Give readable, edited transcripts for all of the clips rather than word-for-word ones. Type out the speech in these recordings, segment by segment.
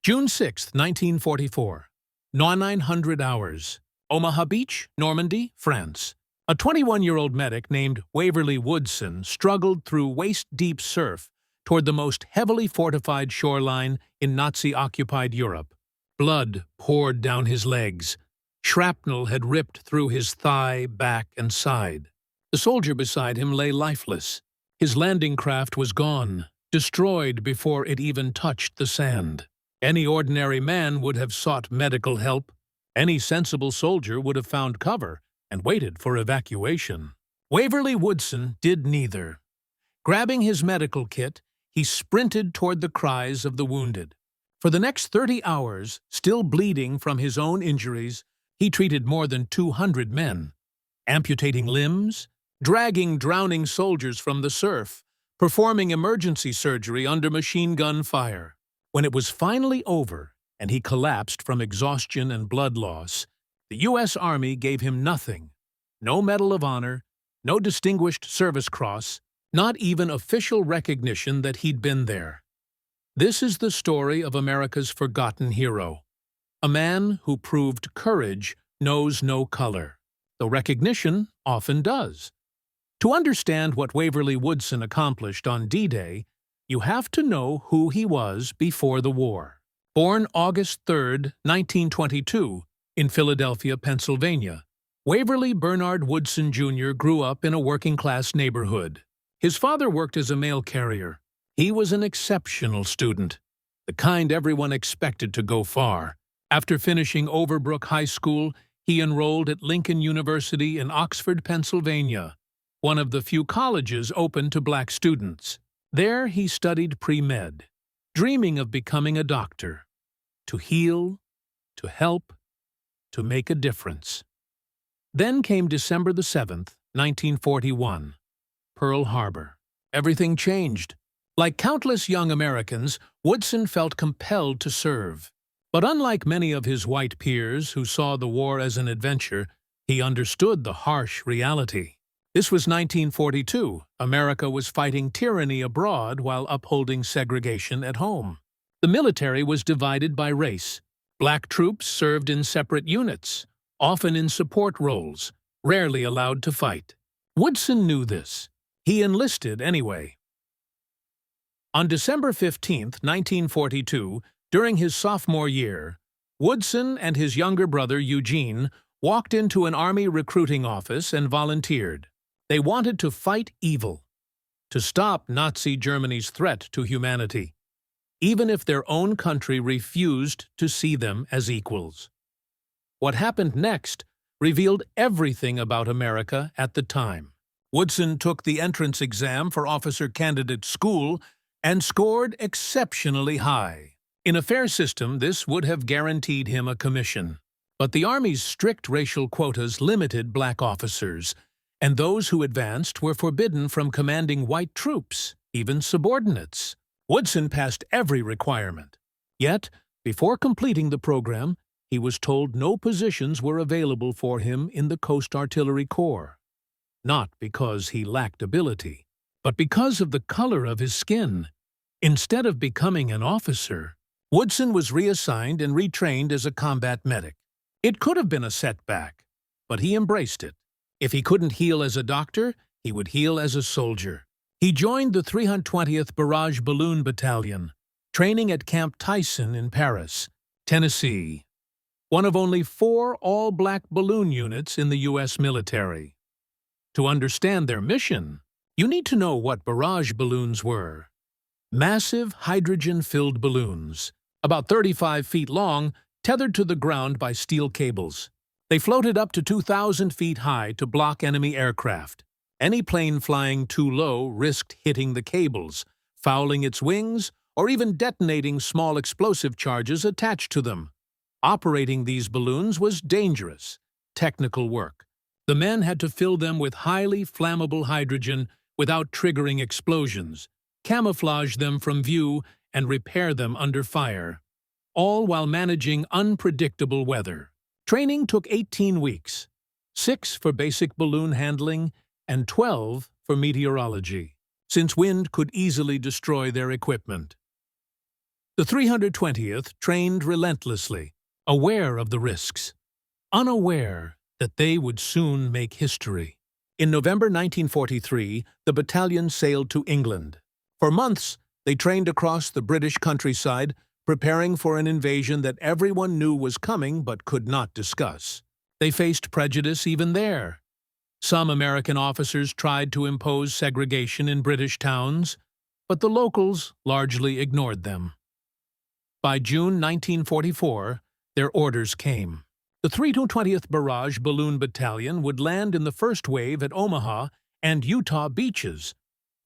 June 6, 1944. 900 hours. Omaha Beach, Normandy, France. A 21-year-old medic named Waverly Woodson struggled through waist-deep surf toward the most heavily fortified shoreline in Nazi-occupied Europe. Blood poured down his legs. Shrapnel had ripped through his thigh, back, and side. The soldier beside him lay lifeless. His landing craft was gone, destroyed before it even touched the sand. Any ordinary man would have sought medical help. Any sensible soldier would have found cover and waited for evacuation. Waverly Woodson did neither. Grabbing his medical kit, he sprinted toward the cries of the wounded. For the next 30 hours, still bleeding from his own injuries, he treated more than 200 men, amputating limbs, dragging drowning soldiers from the surf, performing emergency surgery under machine gun fire. When it was finally over and he collapsed from exhaustion and blood loss, the U.S. Army gave him nothing. No Medal of Honor, no Distinguished Service Cross, not even official recognition that he'd been there. This is the story of America's forgotten hero, a man who proved courage knows no color, though recognition often does. To understand what Waverly Woodson accomplished on D-Day, you have to know who he was before the war. Born August 3, 1922, in Philadelphia, Pennsylvania, Waverly Bernard Woodson Jr. grew up in a working-class neighborhood. His father worked as a mail carrier. He was an exceptional student, the kind everyone expected to go far. After finishing Overbrook High School, he enrolled at Lincoln University in Oxford, Pennsylvania, one of the few colleges open to black students. There he studied pre-med, dreaming of becoming a doctor, to heal, to help, to make a difference. Then came December 7, 1941, Pearl Harbor. Everything changed. Like countless young Americans, Woodson felt compelled to serve. But unlike many of his white peers who saw the war as an adventure, he understood the harsh reality. This was 1942. America was fighting tyranny abroad while upholding segregation at home. The military was divided by race. Black troops served in separate units, often in support roles, rarely allowed to fight. Woodson knew this. He enlisted anyway. On December 15, 1942, during his sophomore year, Woodson and his younger brother Eugene walked into an Army recruiting office and volunteered. They wanted to fight evil, to stop Nazi Germany's threat to humanity, even if their own country refused to see them as equals. What happened next revealed everything about America at the time. Woodson took the entrance exam for officer candidate school and scored exceptionally high. In a fair system, this would have guaranteed him a commission. But the Army's strict racial quotas limited black officers, and those who advanced were forbidden from commanding white troops, even subordinates. Woodson passed every requirement. Yet, before completing the program, he was told no positions were available for him in the Coast Artillery Corps. Not because he lacked ability, but because of the color of his skin. Instead of becoming an officer, Woodson was reassigned and retrained as a combat medic. It could have been a setback, but he embraced it. If he couldn't heal as a doctor, he would heal as a soldier. He joined the 320th Barrage Balloon Battalion, training at Camp Tyson in Paris, Tennessee, one of only 4 all-black balloon units in the U.S. military. To understand their mission, you need to know what barrage balloons were. Massive hydrogen-filled balloons, about 35 feet long, tethered to the ground by steel cables. They floated up to 2,000 feet high to block enemy aircraft. Any plane flying too low risked hitting the cables, fouling its wings, or even detonating small explosive charges attached to them. Operating these balloons was dangerous, technical work. The men had to fill them with highly flammable hydrogen without triggering explosions, camouflage them from view, and repair them under fire, all while managing unpredictable weather. Training took 18 weeks, 6 for basic balloon handling and 12 for meteorology, since wind could easily destroy their equipment. The 320th trained relentlessly, aware of the risks, unaware that they would soon make history. In November 1943, the battalion sailed to England. For months, they trained across the British countryside, preparing for an invasion that everyone knew was coming but could not discuss. They faced prejudice even there. Some American officers tried to impose segregation in British towns, but the locals largely ignored them. By June 1944, their orders came. The 320th Barrage Balloon Battalion would land in the first wave at Omaha and Utah beaches,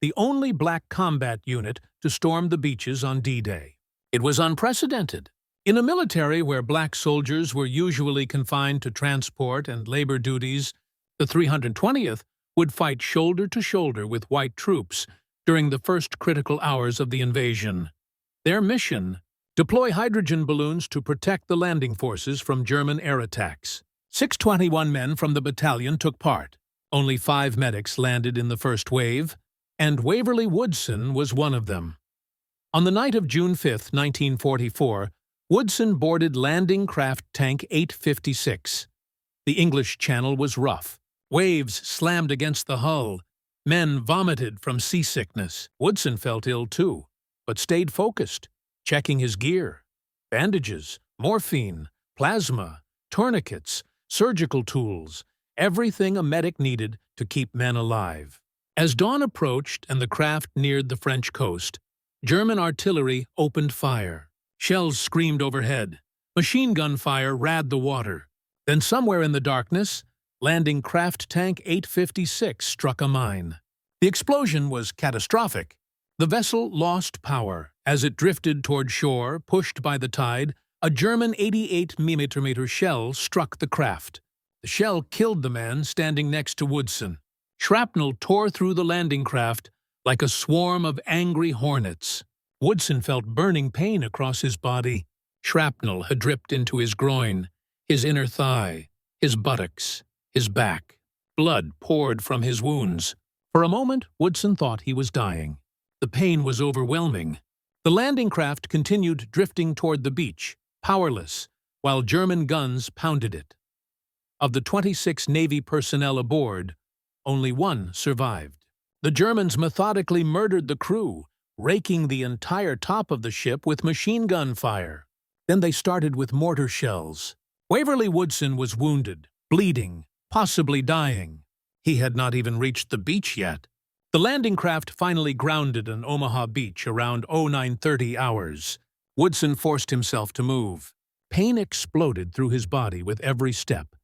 the only black combat unit to storm the beaches on D-Day. It was unprecedented. In a military where black soldiers were usually confined to transport and labor duties, the 320th would fight shoulder to shoulder with white troops during the first critical hours of the invasion. Their mission: deploy hydrogen balloons to protect the landing forces from German air attacks. 621 men from the battalion took part. Only 5 medics landed in the first wave, and Waverly Woodson was one of them. On the night of June 5, 1944, Woodson boarded landing craft tank 856. The English Channel was rough. Waves slammed against the hull. Men vomited from seasickness. Woodson felt ill too, but stayed focused, checking his gear: bandages, morphine, plasma, tourniquets, surgical tools, everything a medic needed to keep men alive. As dawn approached and the craft neared the French coast, German artillery opened fire. Shells screamed overhead. Machine gun fire radded the water. Then somewhere in the darkness, landing craft tank 856 struck a mine. The explosion was catastrophic. The vessel lost power. As it drifted toward shore, pushed by the tide, a German 88mm shell struck the craft. The shell killed the man standing next to Woodson. Shrapnel tore through the landing craft like a swarm of angry hornets. Woodson felt burning pain across his body. Shrapnel had dripped into his groin, his inner thigh, his buttocks, his back. Blood poured from his wounds. For a moment, Woodson thought he was dying. The pain was overwhelming. The landing craft continued drifting toward the beach, powerless, while German guns pounded it. Of the 26 Navy personnel aboard, only 1 survived. The Germans methodically murdered the crew, raking the entire top of the ship with machine gun fire. Then they started with mortar shells. Waverly Woodson was wounded, bleeding, possibly dying. He had not even reached the beach yet. The landing craft finally grounded on Omaha Beach around 0930 hours. Woodson forced himself to move. Pain exploded through his body with every step,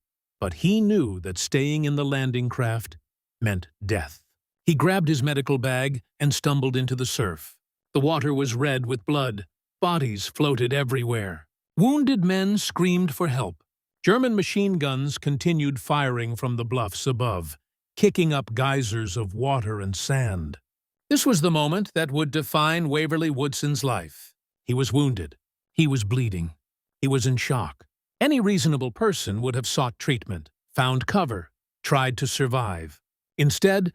but he knew that staying in the landing craft meant death. He grabbed his medical bag and stumbled into the surf. The water was red with blood. Bodies floated everywhere. Wounded men screamed for help. German machine guns continued firing from the bluffs above, kicking up geysers of water and sand. This was the moment that would define Waverly Woodson's life. He was wounded. He was bleeding. He was in shock. Any reasonable person would have sought treatment, found cover, tried to survive. Instead,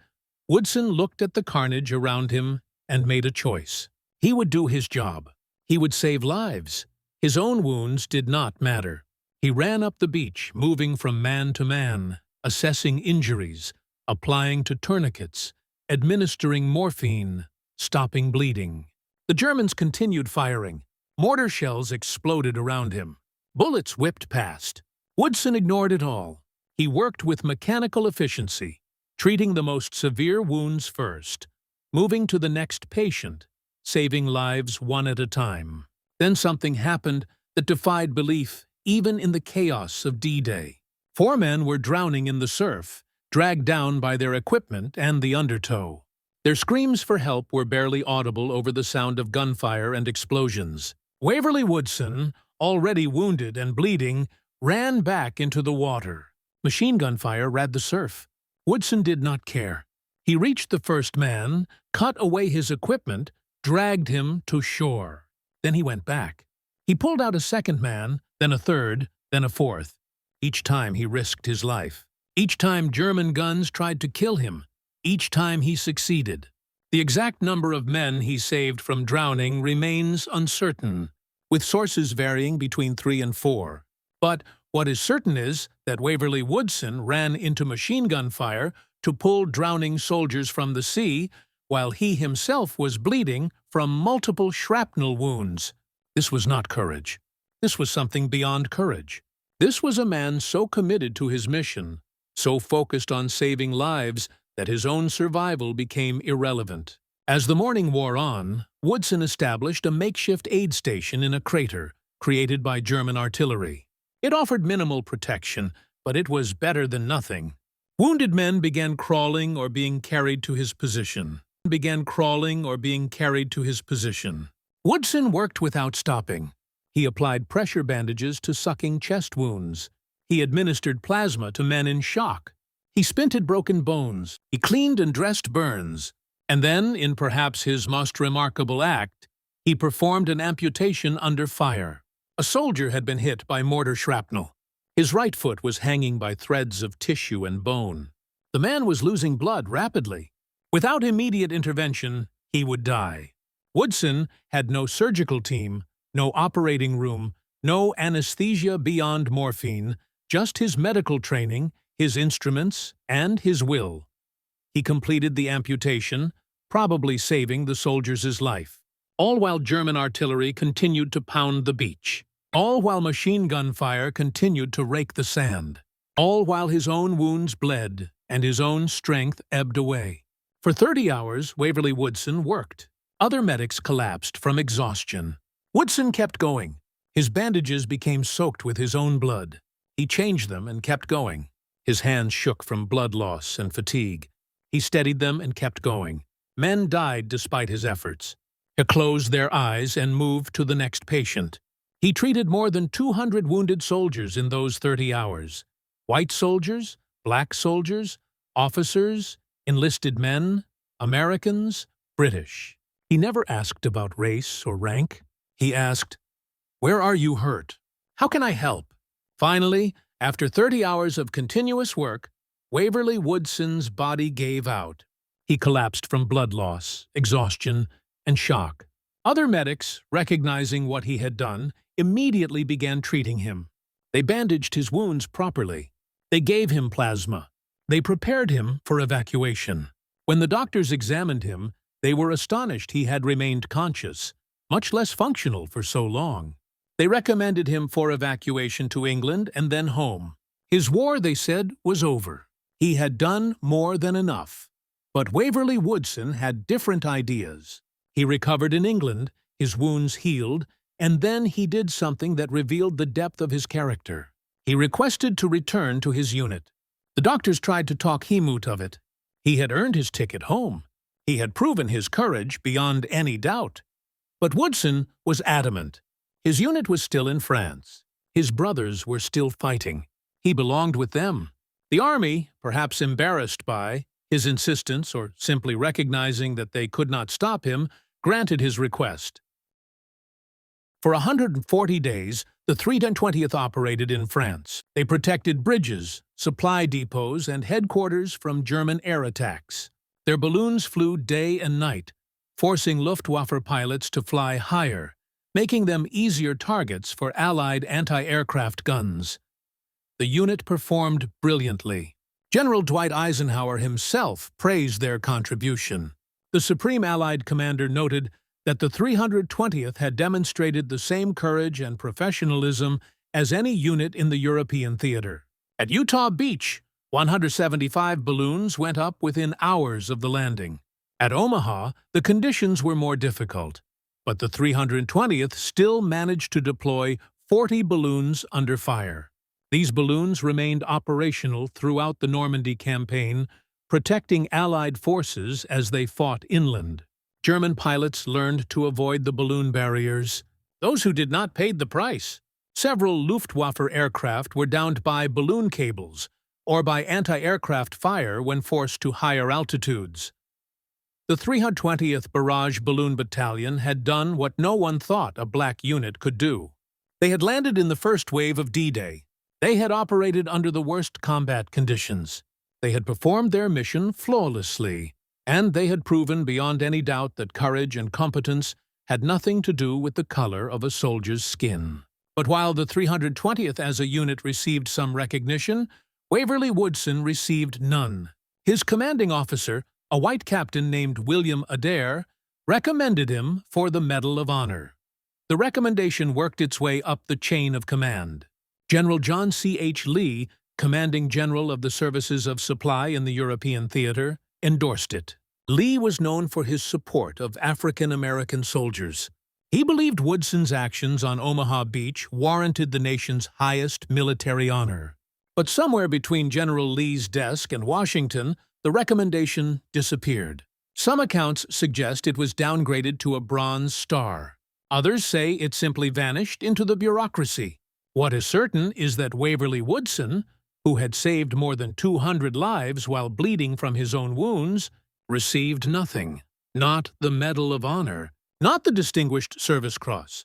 Woodson looked at the carnage around him and made a choice. He would do his job. He would save lives. His own wounds did not matter. He ran up the beach, moving from man to man, assessing injuries, applying to tourniquets, administering morphine, stopping bleeding. The Germans continued firing. Mortar shells exploded around him. Bullets whipped past. Woodson ignored it all. He worked with mechanical efficiency, treating the most severe wounds first, moving to the next patient, saving lives one at a time. Then something happened that defied belief, even in the chaos of D-Day. 4 men were drowning in the surf, dragged down by their equipment and the undertow. Their screams for help were barely audible over the sound of gunfire and explosions. Waverly Woodson, already wounded and bleeding, ran back into the water. Machine gun fire radded the surf. Woodson did not care. He reached the first man, cut away his equipment, dragged him to shore. Then he went back. He pulled out a second man, then a third, then a fourth. Each time he risked his life. Each time German guns tried to kill him. Each time he succeeded. The exact number of men he saved from drowning remains uncertain, with sources varying between 3 and 4. But what is certain is that Waverly Woodson ran into machine gun fire to pull drowning soldiers from the sea, while he himself was bleeding from multiple shrapnel wounds. This was not courage. This was something beyond courage. This was a man so committed to his mission, so focused on saving lives, that his own survival became irrelevant. As the morning wore on, Woodson established a makeshift aid station in a crater created by German artillery. It offered minimal protection, but it was better than nothing. Wounded men began crawling or being carried to his position. Woodson worked without stopping. He applied pressure bandages to sucking chest wounds. He administered plasma to men in shock. He splinted broken bones. He cleaned and dressed burns. And then, in perhaps his most remarkable act, he performed an amputation under fire. A soldier had been hit by mortar shrapnel. His right foot was hanging by threads of tissue and bone. The man was losing blood rapidly. Without immediate intervention, he would die. Woodson had no surgical team, no operating room, no anesthesia beyond morphine, just his medical training, his instruments, and his will. He completed the amputation, probably saving the soldier's life. All while German artillery continued to pound the beach. All while machine gun fire continued to rake the sand. All while his own wounds bled and his own strength ebbed away. For 30 hours, Waverly Woodson worked. Other medics collapsed from exhaustion. Woodson kept going. His bandages became soaked with his own blood. He changed them and kept going. His hands shook from blood loss and fatigue. He steadied them and kept going. Men died despite his efforts. He closed their eyes and moved to the next patient. He treated more than 200 wounded soldiers in those 30 hours. White soldiers, black soldiers, officers, enlisted men, Americans, British. He never asked about race or rank. He asked, "Where are you hurt? How can I help?" Finally, after 30 hours of continuous work, Waverly Woodson's body gave out. He collapsed from blood loss, exhaustion, and shock. Other medics, recognizing what he had done, immediately began treating him. They bandaged his wounds properly. They gave him plasma. They prepared him for evacuation. When the doctors examined him, they were astonished he had remained conscious, much less functional for so long. They recommended him for evacuation to England and then home. His war, they said, was over. He had done more than enough. But Waverly Woodson had different ideas. He recovered in England, his wounds healed, and then he did something that revealed the depth of his character. He requested to return to his unit. The doctors tried to talk him out of it. He had earned his ticket home. He had proven his courage beyond any doubt. But Woodson was adamant. His unit was still in France. His brothers were still fighting. He belonged with them. The army, perhaps embarrassed by his insistence or simply recognizing that they could not stop him, granted his request. For 140 days, the 320th operated in France. They protected bridges, supply depots, and headquarters from German air attacks. Their balloons flew day and night, forcing Luftwaffe pilots to fly higher, making them easier targets for Allied anti-aircraft guns. The unit performed brilliantly. General Dwight Eisenhower himself praised their contribution. The Supreme Allied Commander noted that the 320th had demonstrated the same courage and professionalism as any unit in the European theater. At Utah Beach, 175 balloons went up within hours of the landing. At Omaha, the conditions were more difficult, but the 320th still managed to deploy 40 balloons under fire. These balloons remained operational throughout the Normandy campaign, protecting Allied forces as they fought inland. German pilots learned to avoid the balloon barriers. Those who did not paid the price. Several Luftwaffe aircraft were downed by balloon cables or by anti-aircraft fire when forced to higher altitudes. The 320th Barrage Balloon Battalion had done what no one thought a black unit could do. They had landed in the first wave of D-Day. They had operated under the worst combat conditions. They had performed their mission flawlessly, and they had proven beyond any doubt that courage and competence had nothing to do with the color of a soldier's skin. But while the 320th as a unit received some recognition, Waverly Woodson received none. His commanding officer, a white captain named William Adair, recommended him for the Medal of Honor. The recommendation worked its way up the chain of command. General John C. H. Lee, commanding general of the services of supply in the European theater, endorsed it. Lee was known for his support of African-American soldiers. He believed Woodson's actions on Omaha Beach warranted the nation's highest military honor. But somewhere between General Lee's desk and Washington, the recommendation disappeared. Some accounts suggest it was downgraded to a Bronze Star. Others say it simply vanished into the bureaucracy. What is certain is that Waverly Woodson, who had saved more than 200 lives while bleeding from his own wounds, received nothing. Not the Medal of Honor, not the Distinguished Service Cross,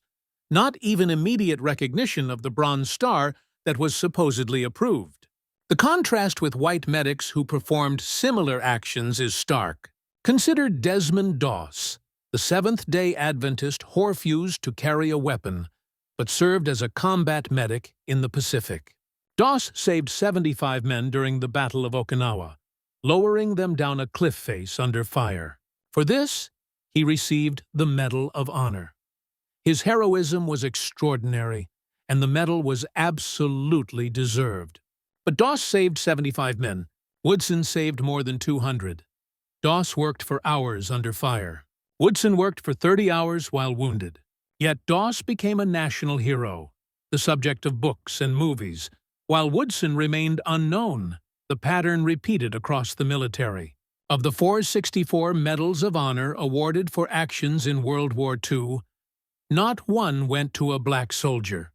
not even immediate recognition of the Bronze Star that was supposedly approved. The contrast with white medics who performed similar actions is stark. Consider Desmond Doss, the Seventh-day Adventist who refused to carry a weapon, but served as a combat medic in the Pacific. Doss saved 75 men during the Battle of Okinawa, lowering them down a cliff face under fire. For this, he received the Medal of Honor. His heroism was extraordinary, and the medal was absolutely deserved. But Doss saved 75 men. Woodson saved more than 200. Doss worked for hours under fire. Woodson worked for 30 hours while wounded. Yet Doss became a national hero, the subject of books and movies, while Woodson remained unknown. The pattern repeated across the military. Of the 464 Medals of Honor awarded for actions in World War II, not one went to a black soldier.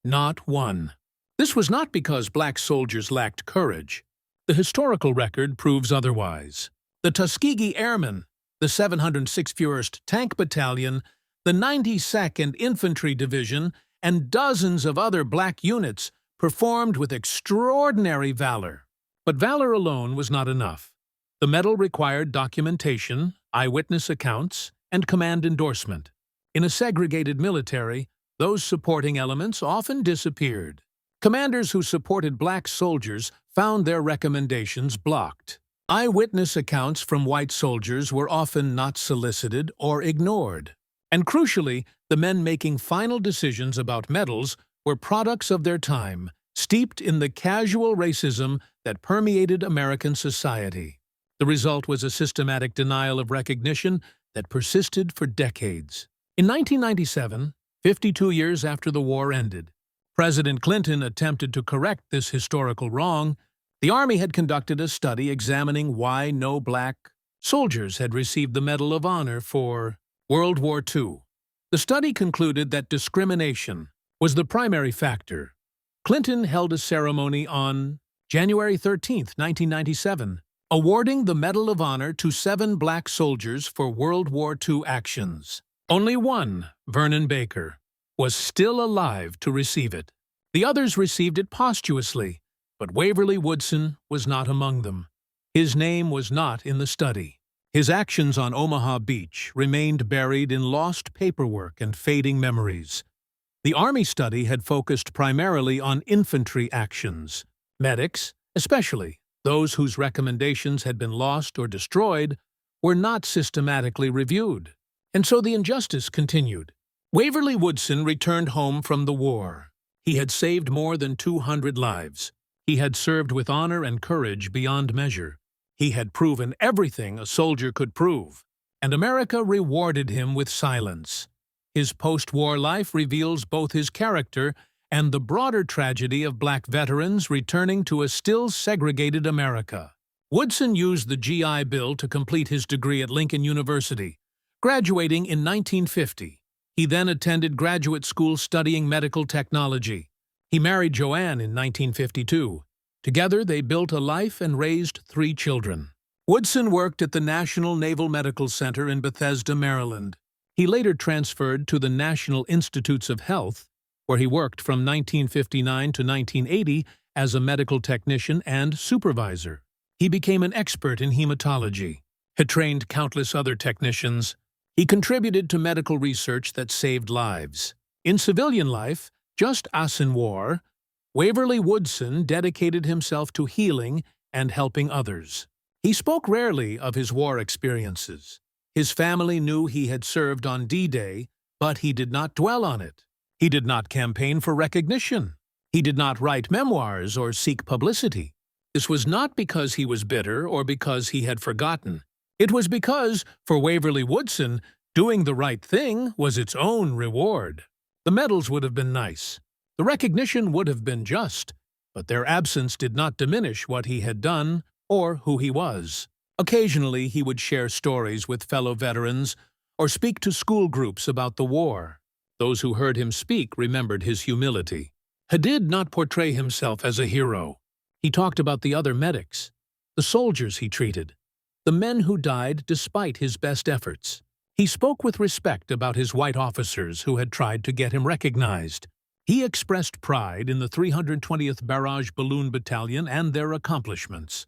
Not one. This was not because black soldiers lacked courage. The historical record proves otherwise. The Tuskegee Airmen, the 706th Tank Battalion, the 92nd Infantry Division, and dozens of other black units performed with extraordinary valor. But valor alone was not enough. The medal required documentation, eyewitness accounts, and command endorsement. In a segregated military, those supporting elements often disappeared. Commanders who supported black soldiers found their recommendations blocked. Eyewitness accounts from white soldiers were often not solicited or ignored. And crucially, the men making final decisions about medals were products of their time, steeped in the casual racism that permeated American society. The result was a systematic denial of recognition that persisted for decades. In 1997, 52 years after the war ended, President Clinton attempted to correct this historical wrong. The Army had conducted a study examining why no black soldiers had received the Medal of Honor for World War II. The study concluded that discrimination was the primary factor. Clinton held a ceremony on January 13, 1997, awarding the Medal of Honor to 7 black soldiers for World War II actions. Only one, Vernon Baker, was still alive to receive it. The others received it posthumously, but Waverly Woodson was not among them. His name was not in the study. His actions on Omaha Beach remained buried in lost paperwork and fading memories. The Army study had focused primarily on infantry actions. Medics, especially those whose recommendations had been lost or destroyed, were not systematically reviewed. And so the injustice continued. Waverly Woodson returned home from the war. He had saved more than 200 lives. He had served with honor and courage beyond measure. He had proven everything a soldier could prove, and America rewarded him with silence. His post-war life reveals both his character and the broader tragedy of black veterans returning to a still segregated America. Woodson used the GI Bill to complete his degree at Lincoln University, graduating in 1950. He then attended graduate school studying medical technology. He married Joanne in 1952. Together, they built a life and raised 3 children. Woodson worked at the National Naval Medical Center in Bethesda, Maryland. He later transferred to the National Institutes of Health, where he worked from 1959 to 1980 as a medical technician and supervisor. He became an expert in hematology. had trained countless other technicians. He contributed to medical research that saved lives. In civilian life, just as in war, Waverly Woodson dedicated himself to healing and helping others. He spoke rarely of his war experiences. His family knew he had served on D-Day, but he did not dwell on it. He did not campaign for recognition. He did not write memoirs or seek publicity. This was not because he was bitter or because he had forgotten. It was because, for Waverly Woodson, doing the right thing was its own reward. The medals would have been nice. The recognition would have been just, but their absence did not diminish what he had done or who he was. Occasionally, he would share stories with fellow veterans or speak to school groups about the war. Those who heard him speak remembered his humility. He did not portray himself as a hero. He talked about the other medics, the soldiers he treated, the men who died despite his best efforts. He spoke with respect about his white officers who had tried to get him recognized. He expressed pride in the 320th Barrage Balloon Battalion and their accomplishments.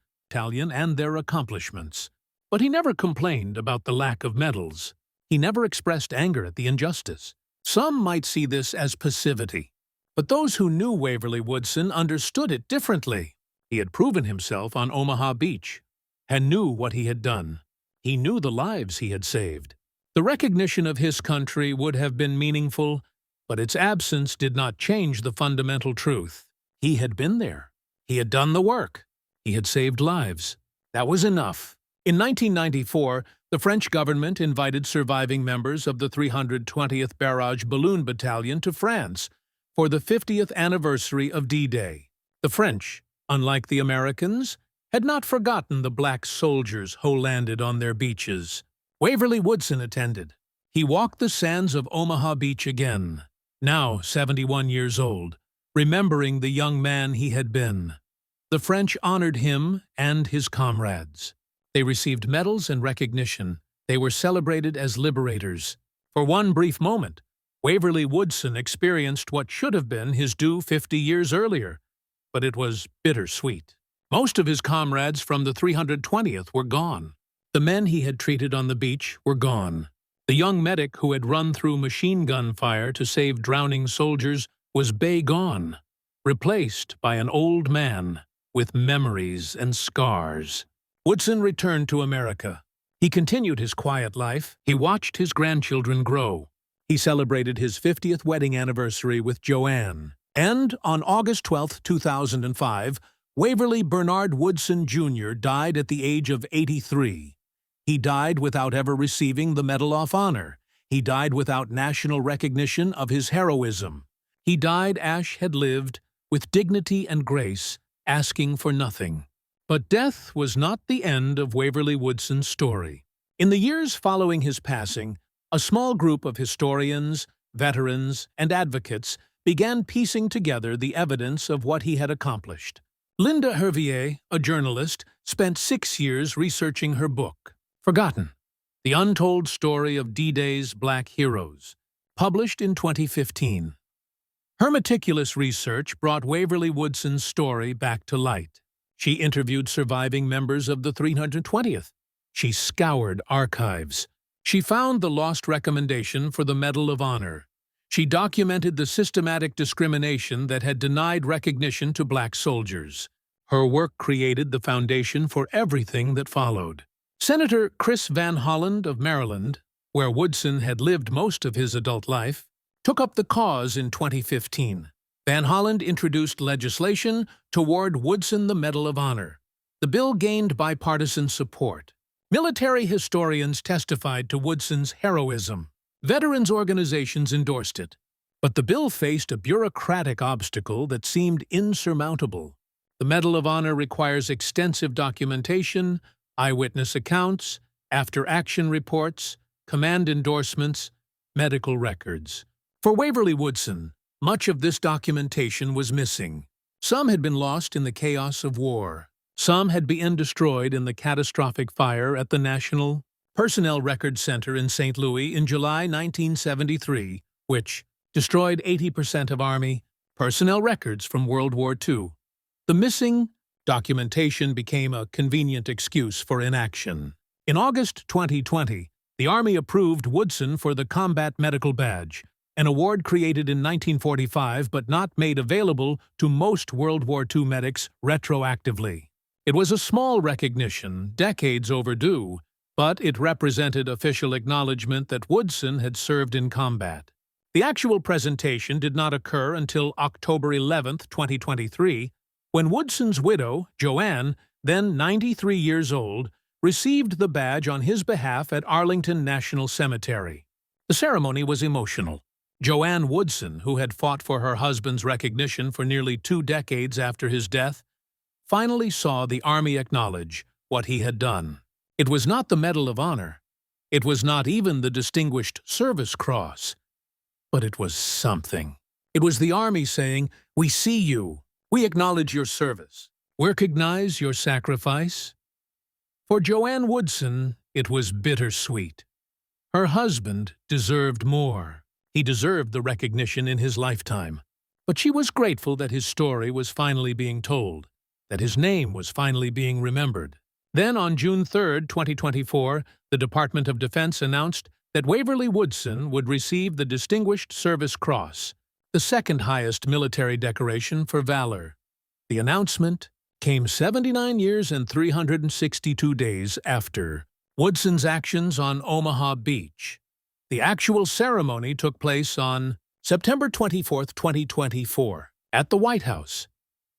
But he never complained about the lack of medals. He never expressed anger at the injustice. Some might see this as passivity, but those who knew Waverly Woodson understood it differently. He had proven himself on Omaha Beach and knew what he had done. He knew the lives he had saved. The recognition of his country would have been meaningful, but its absence did not change the fundamental truth. He had been there. He had done the work. He had saved lives. That was enough. In 1994, the French government invited surviving members of the 320th Barrage Balloon Battalion to France for the 50th anniversary of D-Day. The French, unlike the Americans, had not forgotten the black soldiers who landed on their beaches. Waverly Woodson attended. He walked the sands of Omaha Beach again, now 71 years old, remembering the young man he had been. The French honored him and his comrades. They received medals and recognition. They were celebrated as liberators. For one brief moment, Waverly Woodson experienced what should have been his due 50 years earlier, but it was bittersweet. Most of his comrades from the 320th were gone. The men he had treated on the beach were gone. The young medic who had run through machine gun fire to save drowning soldiers was gone, replaced by an old man with memories and scars. Woodson returned to America. He continued his quiet life. He watched his grandchildren grow. He celebrated his 50th wedding anniversary with Joanne. And on August 12, 2005, Waverly Bernard Woodson Jr. died at the age of 83. He died without ever receiving the Medal of Honor. He died without national recognition of his heroism. He died as had lived, with dignity and grace, asking for nothing. But death was not the end of Waverly Woodson's story. In the years following his passing, a small group of historians, veterans, and advocates began piecing together the evidence of what he had accomplished. Linda Hervier, a journalist, spent 6 years researching her book, Forgotten: The Untold Story of D-Day's Black Heroes, published in 2015. Her meticulous research brought Waverly Woodson's story back to light. She interviewed surviving members of the 320th. She scoured archives. She found the lost recommendation for the Medal of Honor. She documented the systematic discrimination that had denied recognition to black soldiers. Her work created the foundation for everything that followed. Senator Chris Van Hollen of Maryland, where Woodson had lived most of his adult life, took up the cause in 2015. Van Hollen introduced legislation to award Woodson the Medal of Honor. The bill gained bipartisan support. Military historians testified to Woodson's heroism. Veterans organizations endorsed it. But the bill faced a bureaucratic obstacle that seemed insurmountable. The Medal of Honor requires extensive documentation, eyewitness accounts, after-action reports, command endorsements, medical records. For Waverly Woodson, much of this documentation was missing. Some had been lost in the chaos of war. Some had been destroyed in the catastrophic fire at the National Personnel Records Center in St. Louis in July 1973, which destroyed 80% of Army personnel records from World War II. The missing documentation became a convenient excuse for inaction. In August 2020, the Army approved Woodson for the Combat Medical Badge, an award created in 1945 but not made available to most World War II medics retroactively. It was a small recognition, decades overdue, but it represented official acknowledgement that Woodson had served in combat. The actual presentation did not occur until October 11, 2023, when Woodson's widow, Joanne, then 93 years old, received the badge on his behalf at Arlington National Cemetery. The ceremony was emotional. Joanne Woodson, who had fought for her husband's recognition for nearly 2 decades after his death, finally saw the Army acknowledge what he had done. It was not the Medal of Honor. It was not even the Distinguished Service Cross. But it was something. It was the Army saying, "We see you. We acknowledge your service. We recognize your sacrifice." For Joanne Woodson, it was bittersweet. Her husband deserved more. He deserved the recognition in his lifetime. But she was grateful that his story was finally being told, that his name was finally being remembered. Then, on June 3, 2024, the Department of Defense announced that Waverly Woodson would receive the Distinguished Service Cross, the second highest military decoration for valor. The announcement came 79 years and 362 days after Woodson's actions on Omaha Beach. The actual ceremony took place on September 24, 2024, at the White House.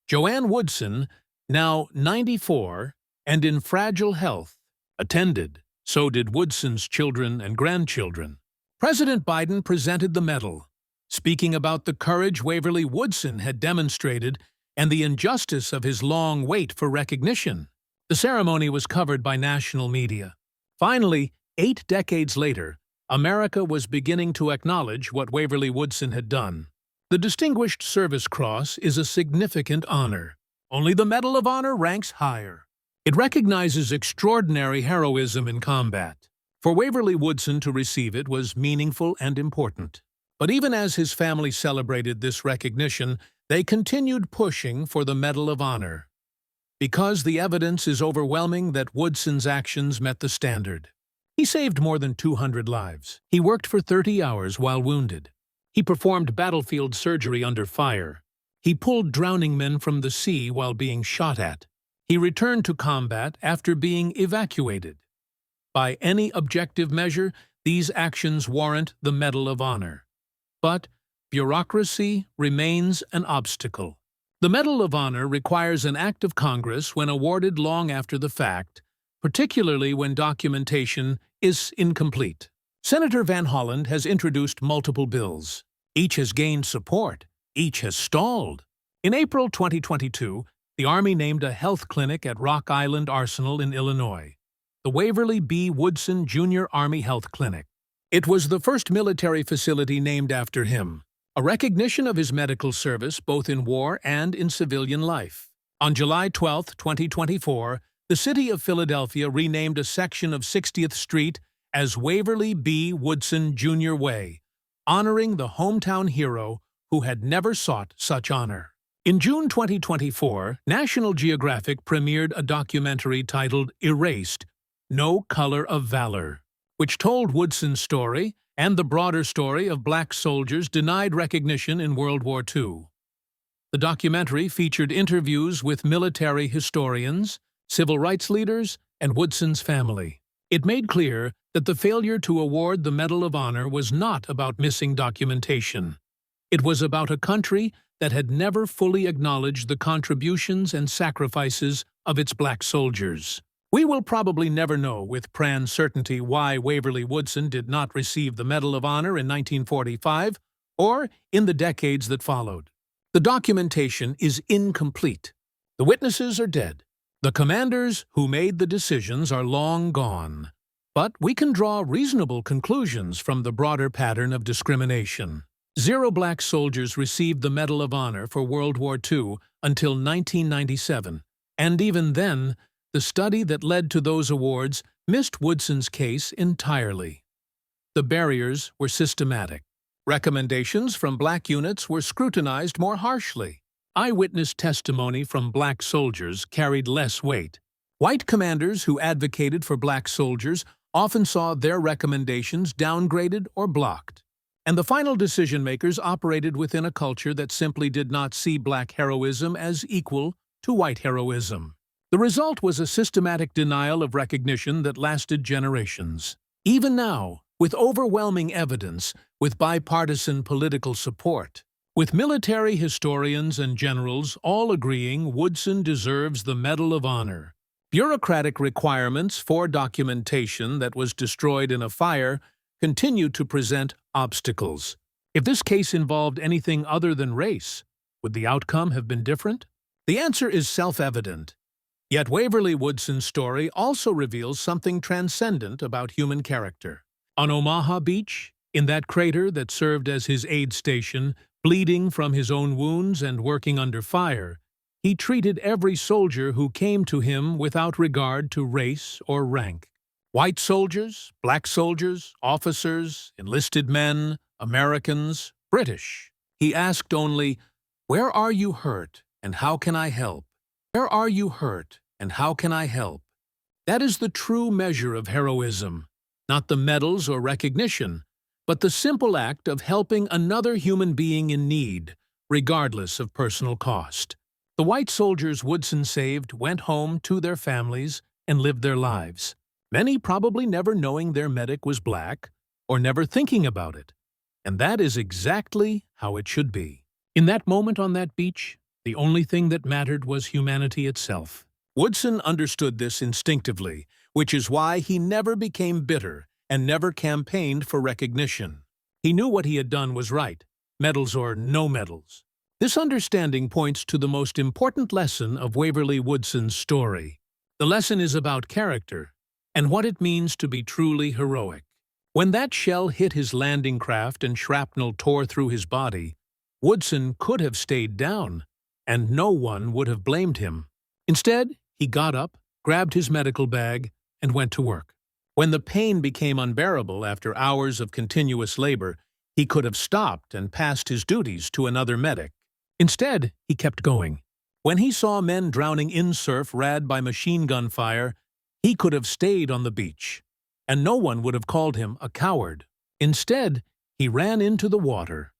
Joanne Woodson, now 94 and in fragile health, attended. So did Woodson's children and grandchildren. President Biden presented the medal, speaking about the courage Waverly Woodson had demonstrated and the injustice of his long wait for recognition. The ceremony was covered by national media. Finally, 8 decades later, America was beginning to acknowledge what Waverly Woodson had done. The Distinguished Service Cross is a significant honor. Only the Medal of Honor ranks higher. It recognizes extraordinary heroism in combat. For Waverly Woodson to receive it was meaningful and important. But even as his family celebrated this recognition, they continued pushing for the Medal of Honor. Because the evidence is overwhelming that Woodson's actions met the standard. He saved more than 200 lives. He worked for 30 hours while wounded. He performed battlefield surgery under fire. He pulled drowning men from the sea while being shot at. He returned to combat after being evacuated. By any objective measure, these actions warrant the Medal of Honor. But bureaucracy remains an obstacle. The Medal of Honor requires an act of Congress when awarded long after the fact, particularly when documentation is incomplete. Senator Van Hollen has introduced multiple bills. Each has gained support. Each has stalled. In April 2022, the Army named a health clinic at Rock Island Arsenal in Illinois, the Waverly B. Woodson Jr. Army Health Clinic. It was the first military facility named after him, a recognition of his medical service both in war and in civilian life. On July 12, 2024, the city of Philadelphia renamed a section of 60th Street as Waverly B. Woodson Jr. Way, honoring the hometown hero who had never sought such honor. In June 2024, National Geographic premiered a documentary titled Erased, No Color of Valor, which told Woodson's story and the broader story of black soldiers denied recognition in World War II. The documentary featured interviews with military historians, civil rights leaders, and Woodson's family. It made clear that the failure to award the Medal of Honor was not about missing documentation. It was about a country that had never fully acknowledged the contributions and sacrifices of its black soldiers. We will probably never know with certainty why Waverly Woodson did not receive the Medal of Honor in 1945 or in the decades that followed. The documentation is incomplete. The witnesses are dead. The commanders who made the decisions are long gone. But we can draw reasonable conclusions from the broader pattern of discrimination. 0 black soldiers received the Medal of Honor for World War II until 1997, and even then, the study that led to those awards missed Woodson's case entirely. The barriers were systematic. Recommendations from black units were scrutinized more harshly. Eyewitness testimony from black soldiers carried less weight. White commanders who advocated for black soldiers often saw their recommendations downgraded or blocked. And the final decision-makers operated within a culture that simply did not see black heroism as equal to white heroism. The result was a systematic denial of recognition that lasted generations. Even now, with overwhelming evidence, with bipartisan political support, with military historians and generals all agreeing Woodson deserves the Medal of Honor, bureaucratic requirements for documentation that was destroyed in a fire continue to present obstacles. If this case involved anything other than race, would the outcome have been different? The answer is self-evident. Yet Waverly Woodson's story also reveals something transcendent about human character. On Omaha Beach, in that crater that served as his aid station, bleeding from his own wounds and working under fire, he treated every soldier who came to him without regard to race or rank. White soldiers, black soldiers, officers, enlisted men, Americans, British. He asked only, "Where are you hurt, and how can I help? Where are you hurt, and how can I help?" That is the true measure of heroism, not the medals or recognition, but the simple act of helping another human being in need, regardless of personal cost. The white soldiers Woodson saved went home to their families and lived their lives, many probably never knowing their medic was black or never thinking about it. And that is exactly how it should be. In that moment on that beach, the only thing that mattered was humanity itself. Woodson understood this instinctively, which is why he never became bitter and never campaigned for recognition. He knew what he had done was right, medals or no medals. This understanding points to the most important lesson of Waverly Woodson's story. The lesson is about character and what it means to be truly heroic. When that shell hit his landing craft and shrapnel tore through his body, Woodson could have stayed down, and no one would have blamed him. Instead, he got up, grabbed his medical bag, and went to work. When the pain became unbearable after hours of continuous labor, he could have stopped and passed his duties to another medic. Instead, he kept going. When he saw men drowning in surf rad by machine gun fire, he could have stayed on the beach, and no one would have called him a coward. Instead, he ran into the water.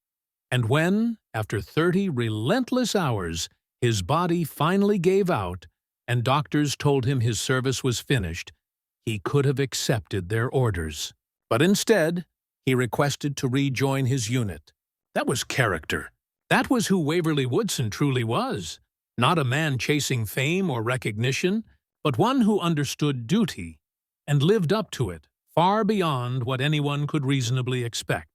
And when, after 30 relentless hours, his body finally gave out and doctors told him his service was finished, he could have accepted their orders. But instead, he requested to rejoin his unit. That was character. That was who Waverly Woodson truly was. Not a man chasing fame or recognition, but one who understood duty and lived up to it far beyond what anyone could reasonably expect.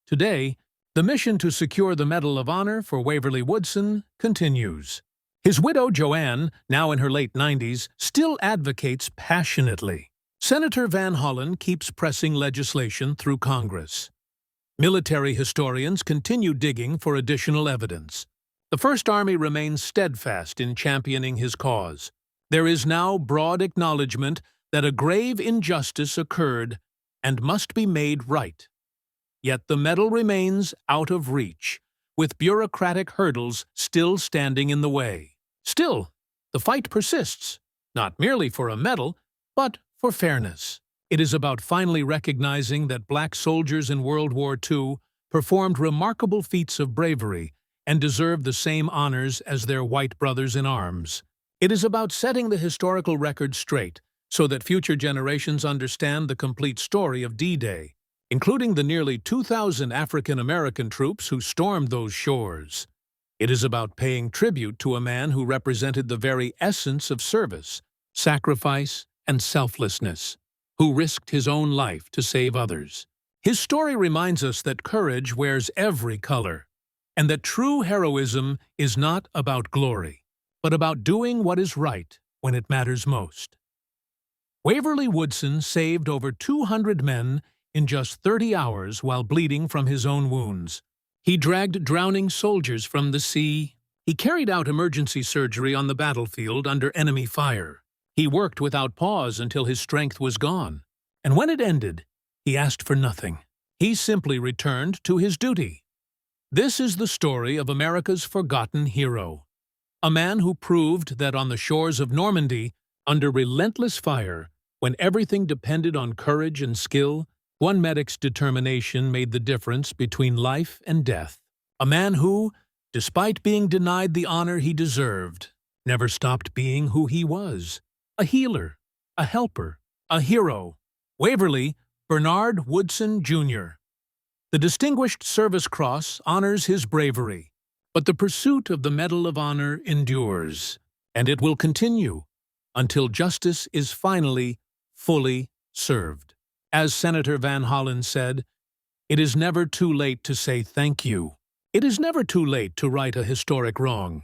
Today, the mission to secure the Medal of Honor for Waverly Woodson continues. His widow, Joanne, now in her late 90s, still advocates passionately. Senator Van Hollen keeps pressing legislation through Congress. Military historians continue digging for additional evidence. The First Army remains steadfast in championing his cause. There is now broad acknowledgement that a grave injustice occurred and must be made right. Yet the medal remains out of reach, with bureaucratic hurdles still standing in the way. Still, the fight persists, not merely for a medal, but for fairness. It is about finally recognizing that black soldiers in World War II performed remarkable feats of bravery and deserve the same honors as their white brothers in arms. It is about setting the historical record straight so that future generations understand the complete story of D-Day, including the nearly 2,000 African-American troops who stormed those shores. It is about paying tribute to a man who represented the very essence of service, sacrifice, and selflessness, who risked his own life to save others. His story reminds us that courage wears every color, and that true heroism is not about glory, but about doing what is right when it matters most. Waverly Woodson saved over 200 men in just 30 hours while bleeding from his own wounds. He dragged drowning soldiers from the sea. He carried out emergency surgery on the battlefield under enemy fire. He worked without pause until his strength was gone. And when it ended, he asked for nothing. He simply returned to his duty. This is the story of America's forgotten hero, a man who proved that on the shores of Normandy, Under relentless fire, when everything depended on courage and skill, one medic's determination made the difference between life and death. A man who, despite being denied the honor he deserved, never stopped being who he was. A healer, a helper, a hero. Waverly, Bernard Woodson Jr. The Distinguished Service Cross honors his bravery, but the pursuit of the Medal of Honor endures, and it will continue until justice is finally, fully served. As Senator Van Hollen said, "It is never too late to say thank you. It is never too late to right a historic wrong."